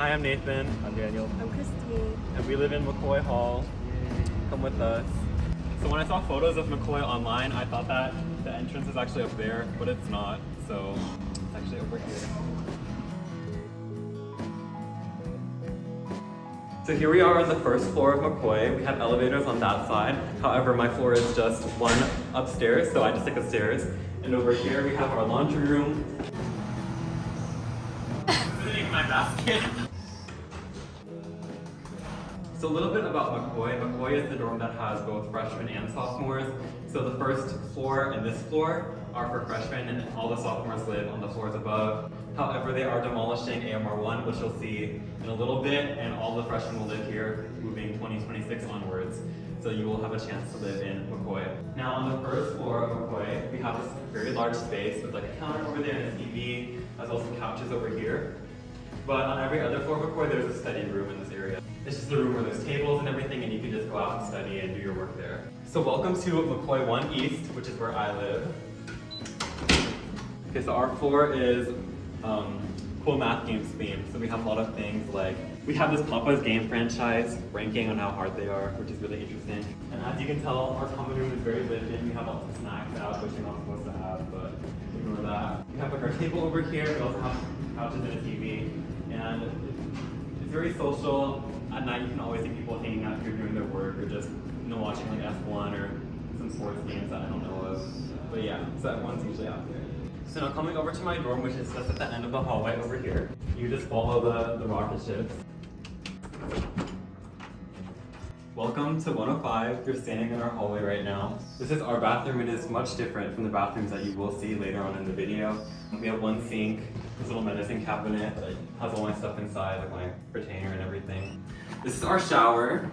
Hi, I'm Nathan. I'm Daniel. I'm Christine. And we live in McCoy Hall. Come with us. So when I saw photos of McCoy online, I thought that the entrance is actually up there, but it's not. So it's actually over here. So here we are on the first floor of McCoy. We have elevators on that side. However, my floor is just one upstairs, so I just take the stairs. And over here we have our laundry room. Sitting my basket. So a little bit about McCoy. McCoy is the dorm that has both freshmen and sophomores. So the first floor and this floor are for freshmen, and all the sophomores live on the floors above. However, they are demolishing AMR1, which you'll see in a little bit, and all the freshmen will live here moving 2026 onwards. So you will have a chance to live in McCoy. Now on the first floor of McCoy, we have this very large space with like a counter over there and a TV, as well as some couches over here. But on every other floor of McCoy, there's a study room in this area. It's just the room where there's tables and everything, and you can just go out and study and do your work there. So welcome to McCoy 1 East, which is where I live. Okay, so our floor is cool math games themed. So we have a lot of things like, we have this Papa's game franchise ranking on how hard they are, which is really interesting. And as you can tell, our common room is very lived in. We have lots of snacks out, which you're not supposed to have, but ignore that. We have like our table over here. We also have couches and a TV. And it's very social. At night, you can always see people hanging out here doing their work or just, watching like F1 or some sports games that I don't know of. But yeah, so everyone's usually out there. So now coming over to my dorm, which is just at the end of the hallway over here, you just follow the rocket ships. Welcome to 105. You're standing in our hallway right now. This is our bathroom. It is much different from the bathrooms that you will see later on in the video. We have one sink, this little medicine cabinet that has all my stuff inside, like my retainer and everything. This is our shower.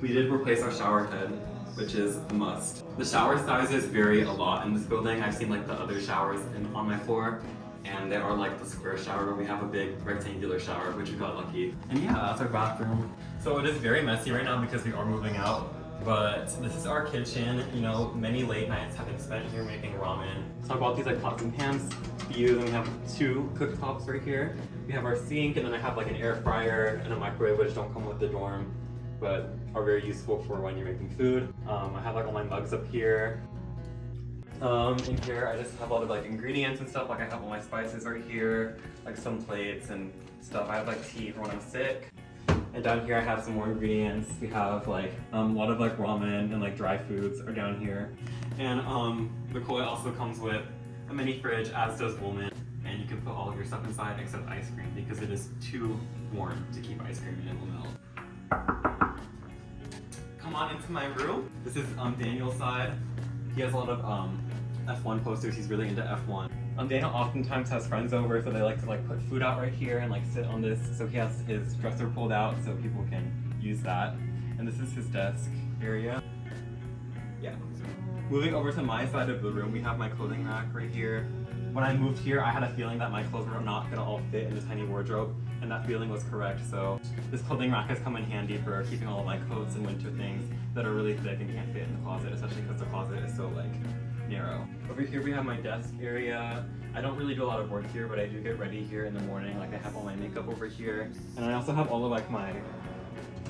We did replace our shower head, which is a must. The shower sizes vary a lot in this building. I've seen like the other showers on my floor, and they are like the square shower, but we have a big rectangular shower, which we got lucky. And yeah, that's our bathroom. So it is very messy right now because we are moving out, but this is our kitchen. Many late nights have been spent here making ramen. So I bought these like pots and pans to use, and we have 2 cooktops right here. We have our sink, and then I have like an air fryer and a microwave, which don't come with the dorm, but are very useful for when you're making food. I have like all my mugs up here. In here I just have a lot of like ingredients and stuff, like I have all my spices right here, like some plates and stuff. I have like tea for when I'm sick. And down here I have some more ingredients. We have like a lot of like ramen and like dry foods are down here. And McCoy also comes with a mini fridge, as does Wolman. And you can put all of your stuff inside except ice cream because it is too warm to keep ice cream in, it will melt. Come on into my room. This is Daniel's side. He has a lot of F1 posters. He's really into F1. Daniel oftentimes has friends over, so they like to like put food out right here and like sit on this. So he has his dresser pulled out so people can use that. And this is his desk area. Yeah. Moving over to my side of the room, we have my clothing rack right here. When I moved here, I had a feeling that my clothes were not gonna all fit in this tiny wardrobe, and that feeling was correct. So this clothing rack has come in handy for keeping all of my coats and winter things that are really thick and can't fit in the closet, especially because the closet is so like narrow. Over here we have my desk area. I don't really do a lot of work here, but I do get ready here in the morning. Like I have all my makeup over here, and I also have all of like my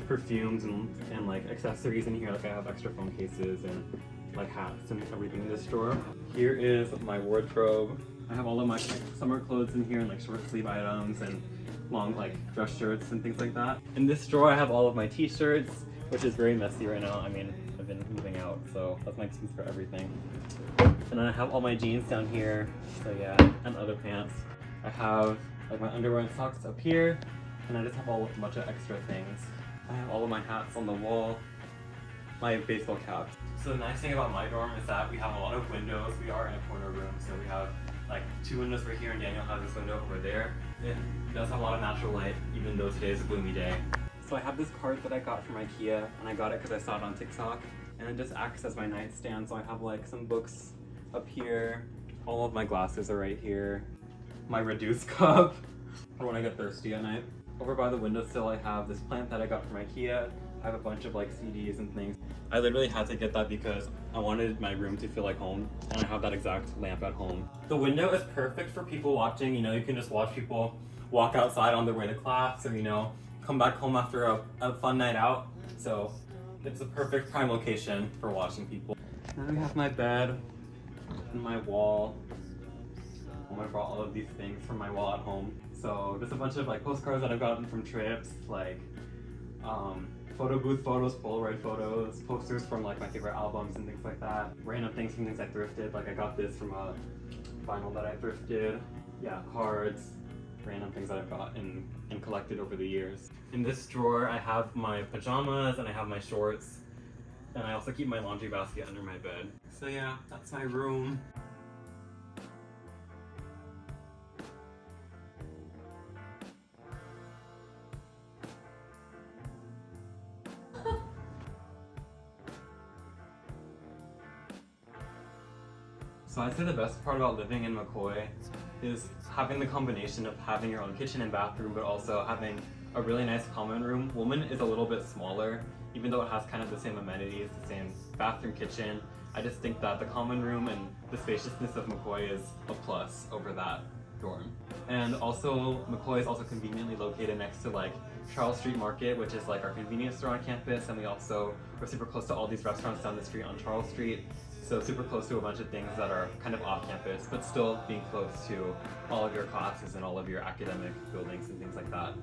perfumes and like accessories in here. Like I have extra phone cases and like hats and everything in this drawer. Here is my wardrobe. I have all of my like summer clothes in here and like short sleeve items and long like dress shirts and things like that. In this drawer I have all of my t-shirts, which is very messy right now. I mean, I've been moving out, so that's my excuse for everything. And then I have all my jeans down here, so yeah, and other pants. I have like my underwear and socks up here, and I just have a bunch of extra things. I have all of my hats on the wall, my baseball caps. So the nice thing about my dorm is that we have a lot of windows. We are in a corner room, so we have like 2 windows right here, and Daniel has this window over there. It does have a lot of natural light, even though today is a gloomy day. So I have this cart that I got from IKEA, and I got it because I saw it on TikTok, and it just acts as my nightstand. So I have like some books up here. All of my glasses are right here. My reduced cup for when I get thirsty at night. Over by the windowsill I have this plant that I got from IKEA. I have a bunch of like CDs and things. I literally had to get that because I wanted my room to feel like home, and I have that exact lamp at home. The window is perfect for people watching. You can just watch people walk outside on their way to class, or you know, come back home after a fun night out. So it's a perfect prime location for watching people. And then we have my bed and my wall. I brought all of these things from my wall at home. So just a bunch of like postcards that I've gotten from trips, like photo booth photos, Polaroid photos, posters from like my favorite albums and things like that. Random things from things I thrifted, like I got this from a vinyl that I thrifted. Yeah, cards, random things that I've got and collected over the years. In this drawer I have my pajamas and I have my shorts, and I also keep my laundry basket under my bed. So yeah, that's my room. So I'd say the best part about living in McCoy is having the combination of having your own kitchen and bathroom, but also having a really nice common room. Wolman is a little bit smaller, even though it has kind of the same amenities, the same bathroom, kitchen. I just think that the common room and the spaciousness of McCoy is a plus over that dorm. And also, McCoy is also conveniently located next to like Charles Street Market, which is like our convenience store on campus, and we're super close to all these restaurants down the street on Charles Street. So super close to a bunch of things that are kind of off campus, but still being close to all of your classes and all of your academic buildings and things like that.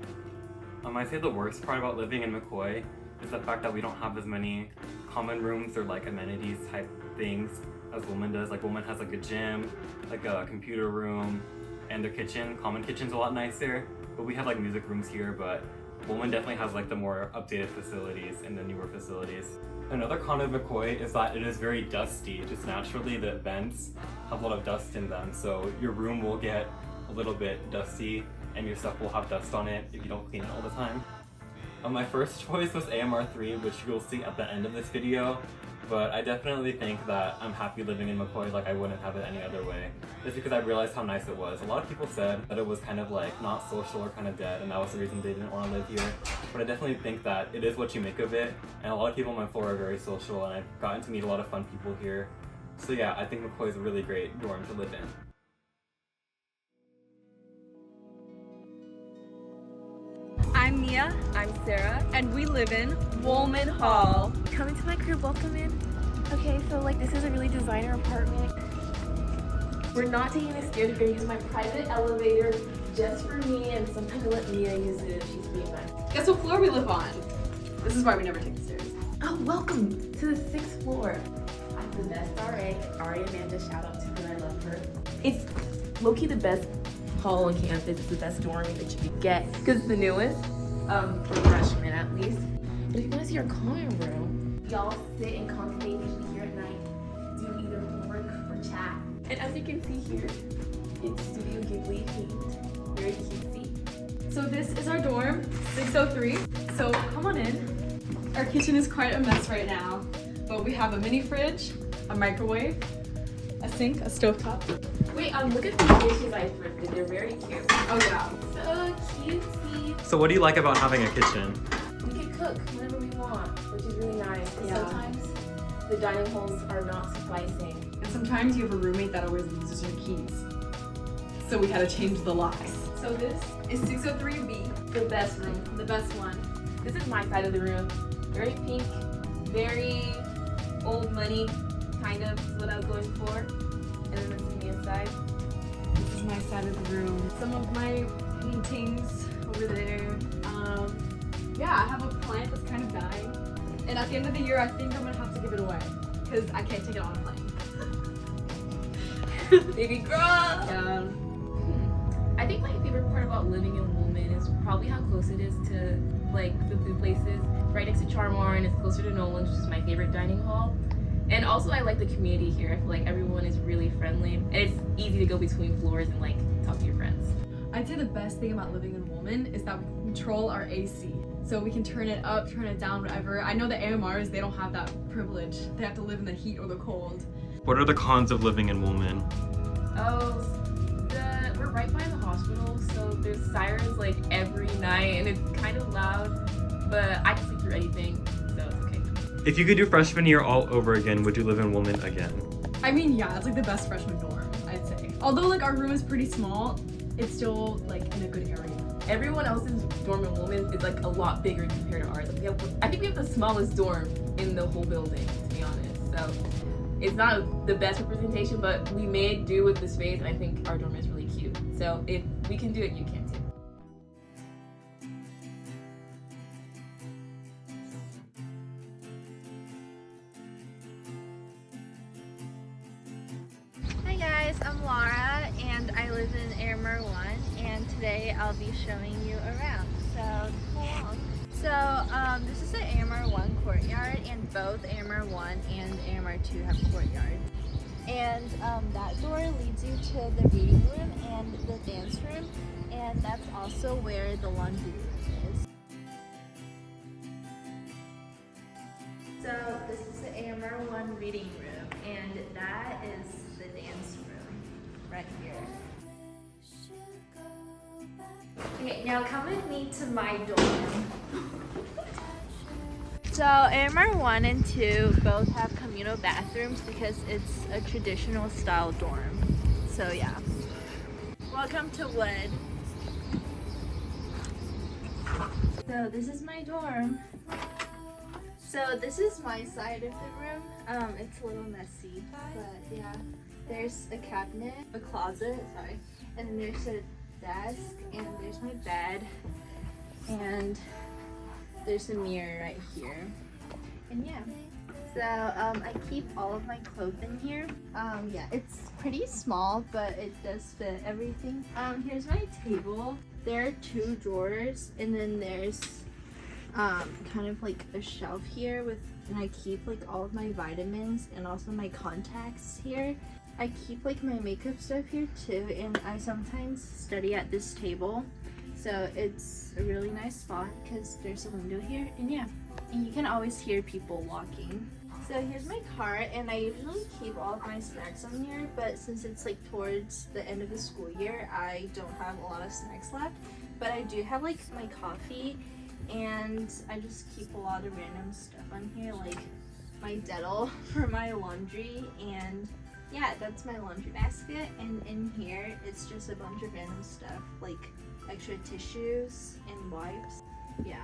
I'd say the worst part about living in McCoy is the fact that we don't have as many common rooms or like amenities type things as Wolman does. Like Wolman has like a gym, like a computer room, and their kitchen. Common kitchen's a lot nicer, but we have like music rooms here, but Wolman definitely has like the more updated facilities and the newer facilities. Another con of McCoy is that it is very dusty. Just naturally the vents have a lot of dust in them, so your room will get a little bit dusty and your stuff will have dust on it if you don't clean it all the time. My first choice was AMR3, which you'll see at the end of this video, but I definitely think that I'm happy living in McCoy. Like I wouldn't have it any other way. Just because I realized how nice it was. A lot of people said that it was kind of like not social or kind of dead, and that was the reason they didn't want to live here. But I definitely think that it is what you make of it, and a lot of people on my floor are very social, and I've gotten to meet a lot of fun people here. So yeah, I think McCoy is a really great dorm to live in. I'm Mia. I'm Sarah. And we live in Wolman Hall. Come into my crib, welcome in. Okay, so like this is a really designer apartment. We're not taking the stairs, we're gonna use my private elevator just for me, and sometimes I let Mia use it if she's being nice. Guess what floor we live on? This is why we never take the stairs. Oh, welcome to the 6th floor. I'm the best RA Amanda, shout out to her, I love her. It's low-key the best hall on campus. It's the best dorm that you could get because it's the newest, for freshmen at least. But if you want to see our common room, y'all sit and congregate usually here at night, do either homework or chat. And as you can see here, it's Studio Ghibli themed, very cutesy. So this is our dorm, 603. So come on in. Our kitchen is quite a mess right now, but we have a mini fridge, a microwave, a sink, a stovetop. Wait, look at the dishes I thrifted. They're very cute. Oh yeah. So cutesy. So what do you like about having a kitchen? We can cook whenever we want, which is really nice. Yeah. Sometimes the dining halls are not sufficing. And sometimes you have a roommate that always loses your keys. So we had to change the locks. So this is 603B, The best room. the best one. This is my side of the room. Very pink, very old money, kind of is what I was going for. And then this is Mia's side. This is my side of the room. Some of my paintings over there. Yeah, I have a plant that's kind of dying. And at the end of the year, I think I'm gonna have to give it away because I can't take it on a plane. Baby girl! Yeah. I think my favorite part about living in Wolman is probably how close it is to like the food places. Right next to Charmar, and it's closer to Nolan's, which is my favorite dining hall. And also I like the community here. I feel like everyone is really friendly, and it's easy to go between floors and like talk to your friends. I'd say the best thing about living in Wolman is that we can control our AC. So we can turn it up, turn it down, whatever. I know the AMRs, they don't have that privilege. They have to live in the heat or the cold. What are the cons of living in Wolman? Oh, we're right by the hospital, so there's sirens like every night, and it's kind of loud, but I can sleep through anything, so it's okay. If you could do freshman year all over again, would you live in Wolman again? I mean, yeah, it's like the best freshman dorm, I'd say. Although like our room is pretty small, it's still like in a good area. everyone else's dorm in Wolman is like a lot bigger compared to ours. Like, I think we have the smallest dorm in the whole building, to be honest. So it's not the best representation, but we made do with the space, and I think our dorm is really cute. So if we can do it, you can too. Hi guys, I'm Lara and I live in Amer 1 and today I'll be showing you around. So come along. So this is the Amer 1 courtyard and both Amer 1 and Amer 2 have courtyard. And that door leads you to the reading room and the dance room, and that's also where the laundry room is. So this is the Amer 1 reading room and that is the dance room right here. Okay, now come with me to my dorm. So Amer 1 and 2 both have communal bathrooms because it's a traditional style dorm. So yeah. Welcome to Wood. So this is my dorm. So this is my side of the room. It's a little messy, but yeah. There's a cabinet, a closet, sorry, and then there's a desk, and there's my bed, and there's a mirror right here. And yeah. So I keep all of my clothes in here. Yeah, it's pretty small, but it does fit everything. Here's my table. There are 2 drawers, and then there's kind of like a shelf here and I keep like all of my vitamins and also my contacts here. I keep like my makeup stuff here too, and I sometimes study at this table. So it's a really nice spot because there's a window here, and yeah, and you can always hear people walking. So here's my cart, and I usually keep all of my snacks on here, but since it's like towards the end of the school year, I don't have a lot of snacks left. But I do have like my coffee, and I just keep a lot of random stuff on here, like my Dettol for my laundry, and yeah, that's my laundry basket. And in here, it's just a bunch of random stuff, like extra tissues and wipes. Yeah,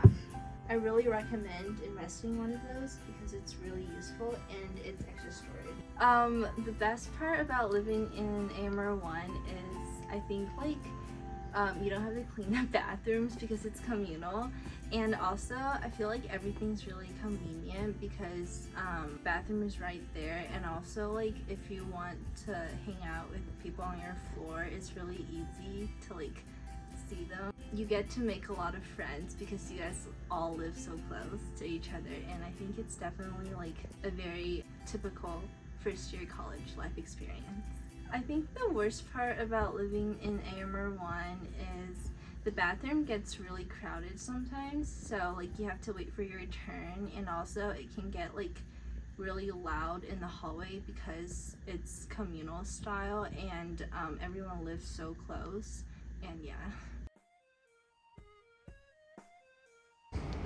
I really recommend investing one of those because it's really useful and it's extra storage. The best part about living in Amer 1 is I think like you don't have to clean up bathrooms because it's communal, and also I feel like everything's really convenient because bathroom is right there, and also like if you want to hang out with people on your floor, it's really easy to like see them. You get to make a lot of friends because you guys all live so close to each other, and I think it's definitely like a very typical first year college life experience. I think the worst part about living in Amer 1 is the bathroom gets really crowded sometimes, so like you have to wait for your turn, and also it can get like really loud in the hallway because it's communal style and everyone lives so close, and yeah.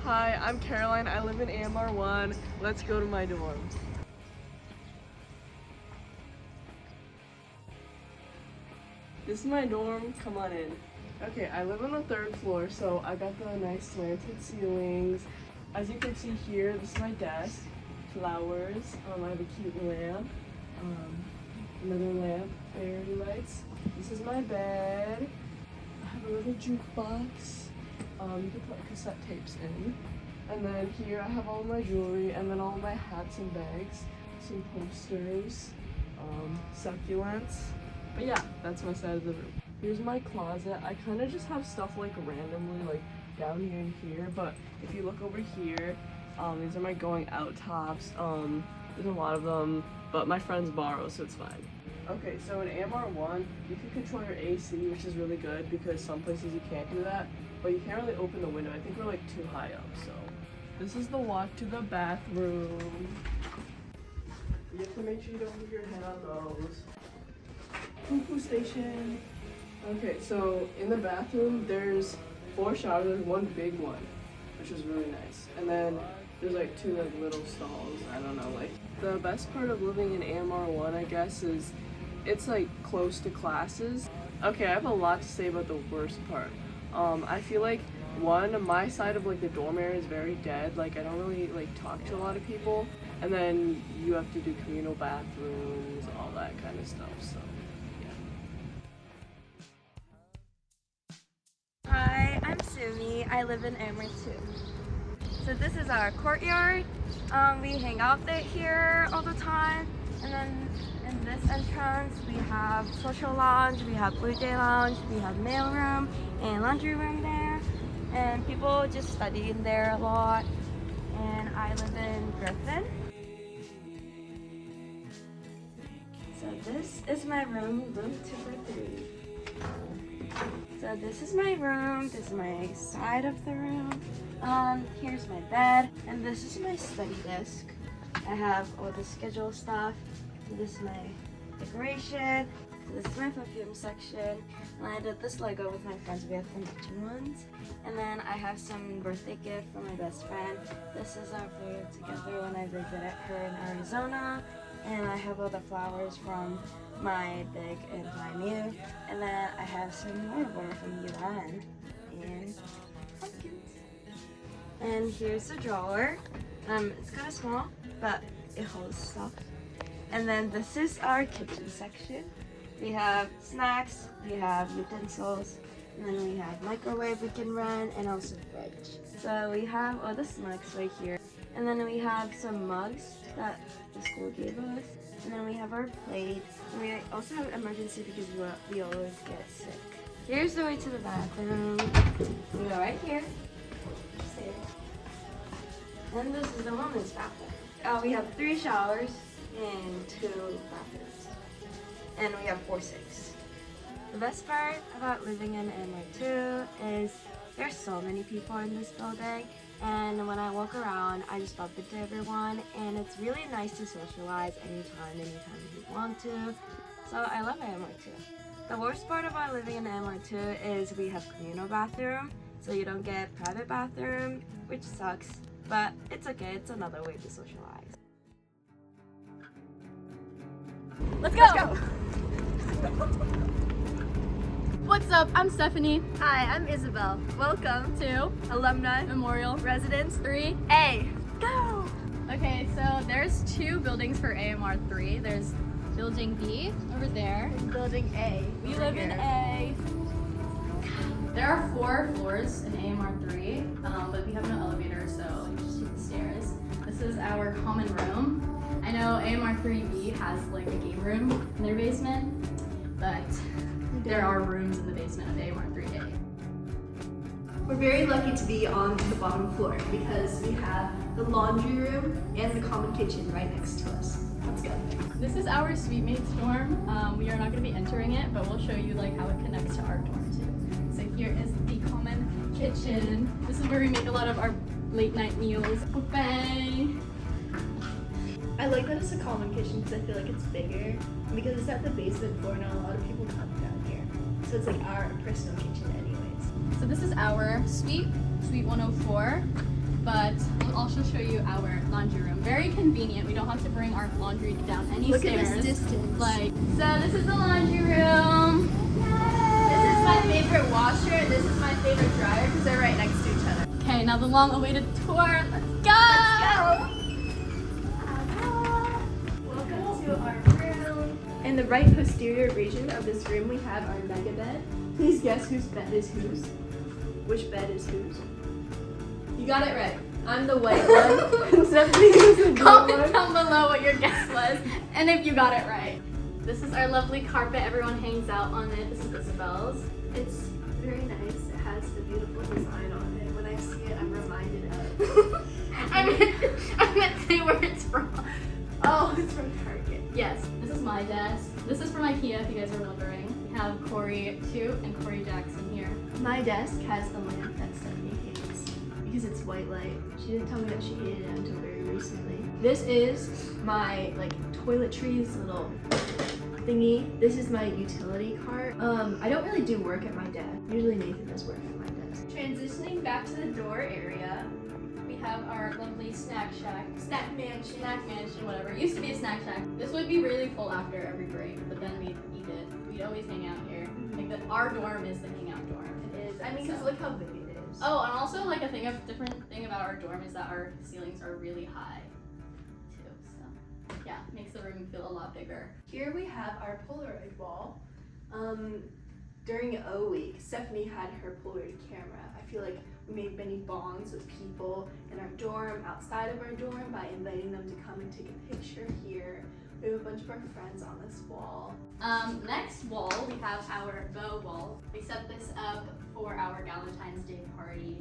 Hi, I'm Caroline. I live in Amer 1. Let's go to my dorm. This is my dorm. Come on in. Okay, I live on the 3rd floor, so I got the nice slanted ceilings. As you can see here, this is my desk. Flowers. I have a cute lamp. Another lamp. Fairy lights. This is my bed. I have a little jukebox. You can put cassette tapes in. And then here I have all my jewelry, and then all my hats and bags, some posters, succulents. But yeah, that's my side of the room. Here's my closet. I kind of just have stuff like randomly like down here and here, but if you look over here, these are my going out tops. There's a lot of them, but my friends borrow, so it's fine. Okay, so in Amer 1, you can control your AC, which is really good because some places you can't do that, but you can't really open the window. I think we're like too high up, so. This is the walk to the bathroom. You have to make sure you don't move your head on those. Poo-poo station. Okay, so in the bathroom, there's 4 showers. There's one big one, which is really nice. And then there's like 2 like little stalls. I don't know, like. The best part of living in Amer 1, I guess, is it's like close to classes. Okay, I have a lot to say about the worst part. I feel like my side of like the dorm area is very dead. Like I don't really like talk to a lot of people, and then you have to do communal bathrooms, all that kind of stuff. So yeah. Hi, I'm Sumi. I live in Amherst too. So this is our courtyard. We hang out here all the time, and then in this entrance we have social lounge, we have blue jay lounge, we have mail room and laundry room there, and people just study in there a lot. And I live in Griffin. So this is my room 243. So this is my room, this is my side of the room. Here's my bed, and this is my study desk. I have all the schedule stuff. This is my decoration. This is my perfume section. And I did this Lego with my friends. We have some kitchen ones. And then I have some birthday gift from my best friend. This is our photo together when I visited her in Arizona. And I have all the flowers from my big and my new. And then I have some water from Yuan and hopkins. And here's the drawer. It's kind of small, but it holds stuff. And then this is our kitchen section. We have snacks, we have utensils, and then we have microwave we can run, and also fridge. So we have all the snacks right here. And then we have some mugs that the school gave us. And then we have our plates. And we also have emergency because we always get sick. Here's the way to the bathroom. We go right here. Upstairs. And this is the women's bathroom. We have 3 showers and 2 bathrooms. And we have 4 sinks. The best part about living in NY2 is there's so many people in this building. And when I walk around, I just bump into everyone. And it's really nice to socialize anytime you want to. So I love NY2. The worst part about living in NY2 is we have communal bathroom. So you don't get private bathroom, which sucks. But it's okay, it's another way to socialize. Let's go! What's up? I'm Stephanie. Hi, I'm Isabelle. Welcome to Alumni Memorial Residence 3A. Go! Okay, so there's 2 buildings for AMR 3. There's building B over there. Building A. We live in A. There are 4 floors in AMR 3, but we have no elevator, so you just take the stairs. This is our common room. I know AMR 3B has like a game room in their basement, but there are rooms in the basement of AMR 3A. We're very lucky to be on the bottom floor because we have the laundry room and the common kitchen right next to us. Let's go. This is our suite mates dorm. We are not going to be entering it, but we'll show you like how it connects to our dorm too. So here is the common kitchen. This is where we make a lot of our late night meals. Bang! I like that it's a common kitchen because I feel like it's bigger. And because it's at the basement floor, not a lot of people come down here. So it's like our personal kitchen anyways. So this is our suite 104, but we'll also show you our laundry room. Very convenient. We don't have to bring our laundry down any Look stairs. at this distance. So this is the laundry room. This is my favorite washer and this is my favorite dryer because they're right next to each other. Okay, now the long-awaited tour. Let's go! Welcome to our room. In the right posterior region of this room, we have our mega bed. Please guess whose bed is whose. Which bed is whose? You got it right. I'm the white one. Stephanie is the blue Comment one. down below what your guess was and if you got it right. This is our lovely carpet. Everyone hangs out on it. This is Isabelle's. It's very nice. It has a beautiful design on it. When I see it, I'm reminded of. I meant to say where it's from. Oh, it's from Target. Yes, this is my desk. This is from IKEA, if you guys are wondering. We have Corey 2 and Corey Jackson here. My desk has a lamp that Stephanie hates because it's white light. She didn't tell me that she hated it until very recently. This is my toiletries little thingy. This is my utility cart. I don't really do work at my desk. Usually Nathan does work at my desk. Transitioning back to the door area, we have our lovely snack shack. Snack mansion, Whatever. It used to be a snack shack. This would be really full after every break, but then we'd eat it. We'd always hang out here. Like our dorm is the hangout dorm. It is. is. I mean, because look how big it is. Oh, and also like different thing about our dorm is that our ceilings are really high too. So yeah, makes the room feel a lot bigger. Here we have our Polaroid wall. During O week, Stephanie had her Polaroid camera. I feel like we made many bonds with people in our dorm, outside of our dorm, by inviting them to come and take a picture here. We have a bunch of our friends on this wall. Next wall, we have our bow wall. We set this up for our Valentine's Day party.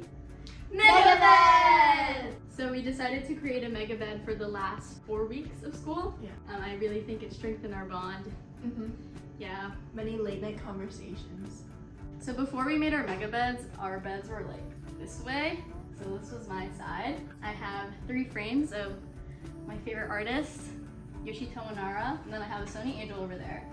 Mega bed! So we decided to create a mega bed for the last 4 weeks of school. Yeah. I really think it strengthened our bond. Mm-hmm. Yeah. Many late night conversations. So before we made our mega beds, our beds were like this way. So this was my side. I have 3 frames of my favorite artists, Yoshitomo Nara, and then I have a Sony Angel over there.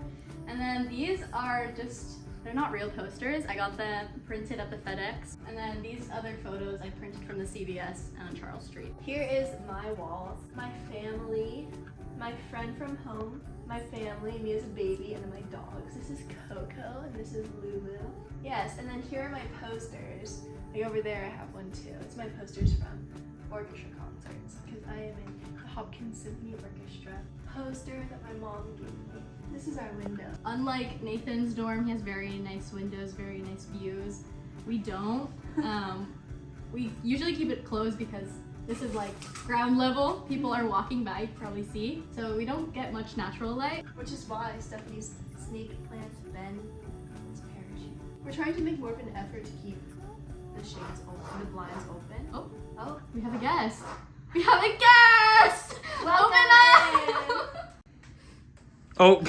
And then these are just, they're not real posters. I got them printed at the FedEx. And then these other photos I printed from the CVS on Charles Street. Here is my walls, my family, my friend from home, my family, me as a baby, and then my dogs. This is Coco, and this is Lulu. Yes, and then here are my posters. Like over there I have one too. It's my posters from orchestra concerts, because I am in the Hopkins Symphony Orchestra. Poster that my mom gave me. This is our window. Unlike Nathan's dorm, he has very nice windows, very nice views. We don't. We usually keep it closed because this is like ground level. People are walking by, you can probably see. So we don't get much natural light. Which is why Stephanie's snake plants bend its parachute. We're trying to make more of an effort to keep the shades open, the blinds open. Oh, We have a guest. We have a guest! Open up! Oh.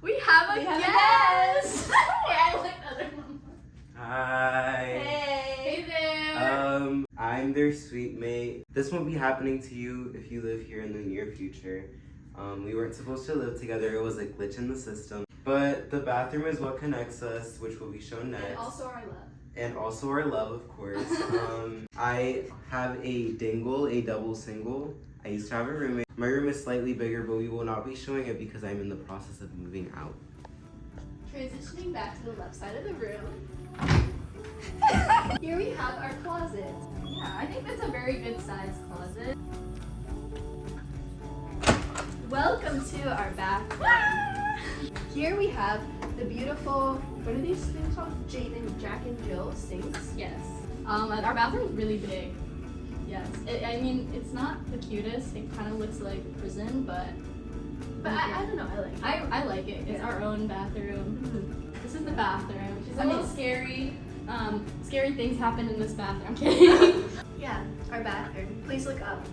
We have a guest! Yeah, I like the other one. Hi. Hey there! I'm their sweet mate. This won't be happening to you if you live here in the near future. We weren't supposed to live together. It was a glitch in the system. But the bathroom is what connects us, which will be shown next. and also our love. And also our love, of course. I have a dingle, a double single. I used to have a roommate. My room is slightly bigger, but we will not be showing it because I'm in the process of moving out. Transitioning back to the left side of the room. Here we have our closet. Yeah, I think that's a very good sized closet. Welcome to our bathroom. Here we have the beautiful, what are these things called? Jack and Jill sinks. Yes. Our bathroom's really big. Yes. I mean, it's not the cutest. It kind of looks like prison, but I don't know, I like it. I like it. It's our own bathroom. Mm-hmm. This is the bathroom. Which is a I mean- little scary. Scary things happen in this bathroom. I'm kidding. Yeah, our bathroom. Please look up.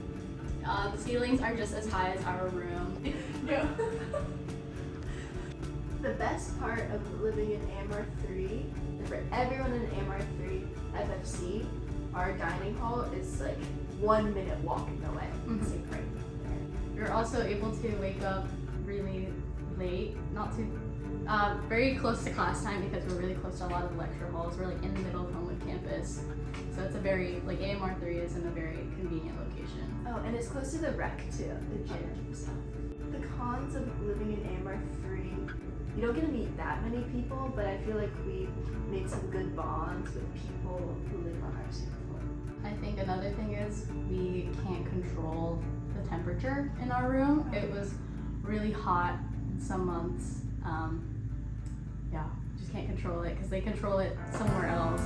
The ceilings are just as high as our room. No. The best part of living in AMR 3, for everyone in AMR 3 FFC, our dining hall is like 1 minute walking away. It's like right there. We're also able to wake up really late, not too, very close to class time because we're really close to a lot of lecture halls. We're like in the middle of Homewood campus. So it's a very, like AMR 3 is in a very convenient location. Oh, and it's close to the rec too, the gym and stuff. The cons of living in AMR 3, you don't get to meet that many people, but I feel like we've made some good bonds with people who live on our same floor. I think another thing is we can't control the temperature in our room. It was really hot some months. Yeah, just can't control it because they control it somewhere else.